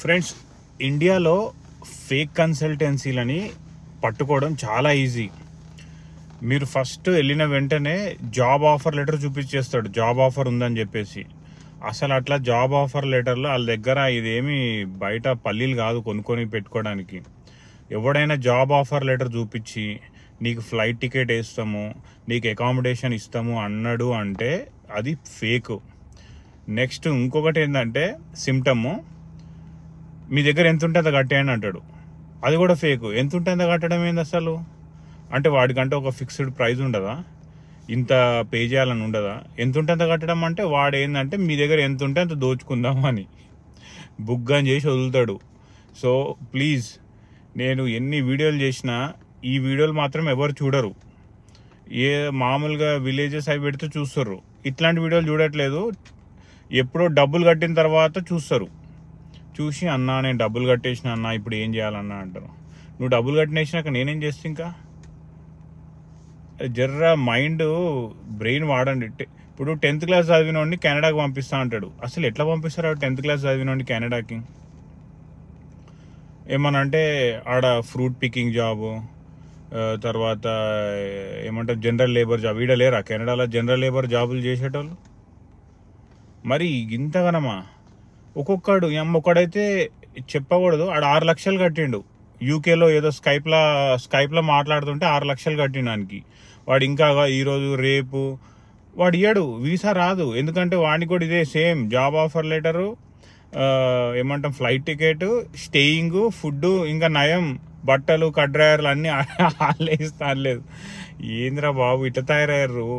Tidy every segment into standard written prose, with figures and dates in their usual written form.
Friends, ఇండియాలో fake కన్సల్టెన్సీలని పట్టుకోవడం చాలా ఈజీ. మీరు ఫస్ట్ వెళ్ళిన వెంటనే జాబ్ ఆఫర్ లెటర్ చూపించేస్తాడు, జాబ్ ఆఫర్ ఉందని చెప్పేసి. అసలు అట్లా జాబ్ ఆఫర్ లెటర్లో వాళ్ళ దగ్గర ఇదేమి బయట పల్లీలు కాదు కొనుక్కొని పెట్టుకోవడానికి. ఎవడైనా జాబ్ ఆఫర్ లెటర్ చూపించి నీకు ఫ్లైట్ టికెట్ వేస్తాము, నీకు అకామిడేషన్ ఇస్తాము అన్నాడు అంటే అది ఫేక్. నెక్స్ట్ ఇంకొకటి ఏంటంటే సిమ్టమ్, మీ దగ్గర ఎంత ఉంటే అంత కట్టేయండి అంటాడు. అది కూడా ఫేక్. ఎంత ఉంటే అంత కట్టడం ఏంది అసలు? అంటే వాడికంటే ఒక ఫిక్స్డ్ ప్రైస్ ఉండదా? ఇంత పే చేయాలని ఉండదా? ఎంత ఉంటే అంత కట్టడం అంటే వాడు ఏంటంటే మీ దగ్గర ఎంత ఉంటే అంత దోచుకుందాం అని బుక్ అని చేసి వదులుతాడు. సో ప్లీజ్, నేను ఎన్ని వీడియోలు చేసినా ఈ వీడియోలు మాత్రం ఎవరు చూడరు. ఏ మామూలుగా విలేజెస్ అవి పెడితే చూస్తారు, ఇట్లాంటి వీడియోలు చూడట్లేదు. ఎప్పుడో డబ్బులు కట్టిన తర్వాత చూస్తారు. చూసి అన్నా నేను డబ్బులు కట్టేసిన అన్న, ఇప్పుడు ఏం చేయాలన్నా అంటారు. నువ్వు డబ్బులు కట్టినేసినాక నేనేం చేస్తా? ఇంకా జర్రా మైండ్ బ్రెయిన్ వాడండి. ఇప్పుడు 10th క్లాస్ చదివినోడిని కెనడాకి పంపిస్తా అంటాడు. అసలు ఎట్లా పంపిస్తారు 10th క్లాస్ చదివినోడిని కెనడాకి? ఏమనంటే ఆడ ఫ్రూట్ పికింగ్ జాబు, తర్వాత ఏమంటారు జనరల్ లేబర్ జాబ్. ఈడ లేరా కెనడాలో జనరల్ లేబర్ జాబులు చేసేటోళ్ళు? మరి ఇంతగానమా? ఒక్కొక్కడైతే చెప్పకూడదు, ఆడ 6 లక్షలు కట్టిండు. యూకేలో ఏదో స్కైప్లో మాట్లాడుతుంటే 6 లక్షలు కట్టిండానికి. వాడు ఇంకా ఈరోజు రేపు వాడు ఇయ్యాడు, వీసా రాదు. ఎందుకంటే వాడికి కూడా ఇదే సేమ్ జాబ్ ఆఫర్ లెటరు, ఏమంటాం ఫ్లైట్ టికెట్, స్టేయింగ్, ఫుడ్, ఇంకా నయం బట్టలు కడ్రాయర్లు అన్నీ వాళ్ళే ఇస్తానులేదు. ఏంద్రా బాబు ఇట్లా తయారయ్యారు?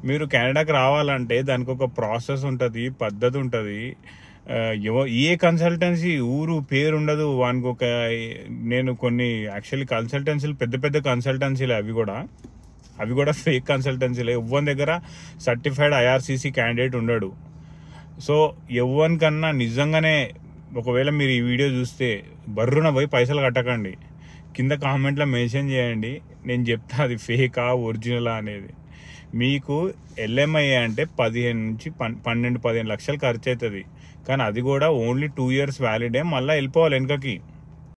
మీరు కెనడాకి రావాలంటే దానికి ఒక ప్రాసెస్ ఉంటుంది, పద్ధతి ఉంటుంది. ఏ కన్సల్టెన్సీ ఊరు పేరు ఉండదు వానికి. నేను కొన్ని యాక్చువల్లీ కన్సల్టెన్సీలు పెద్ద పెద్ద కన్సల్టెన్సీలే, అవి కూడా ఫేక్ కన్సల్టెన్సీలే. ఎవ్వరి దగ్గర సర్టిఫైడ్ ఐఆర్సీసీ క్యాండిడేట్ ఉండడు. సో ఎవ్వరికన్నా నిజంగానే ఒకవేళ మీరు ఈ వీడియో చూస్తే బర్రున పోయి పైసలు కట్టకండి. కింద కామెంట్లో మెన్షన్ చేయండి, నేను చెప్తా అది ఫేకా ఒరిజినలా అనేది. మీకు ఎల్ఎంఐ అంటే 12-15 లక్షలు ఖర్చు అవుతుంది. కానీ అది కూడా ఓన్లీ 2 years వ్యాలిడే, మళ్ళీ వెళ్ళిపోవాలి వెనకకి.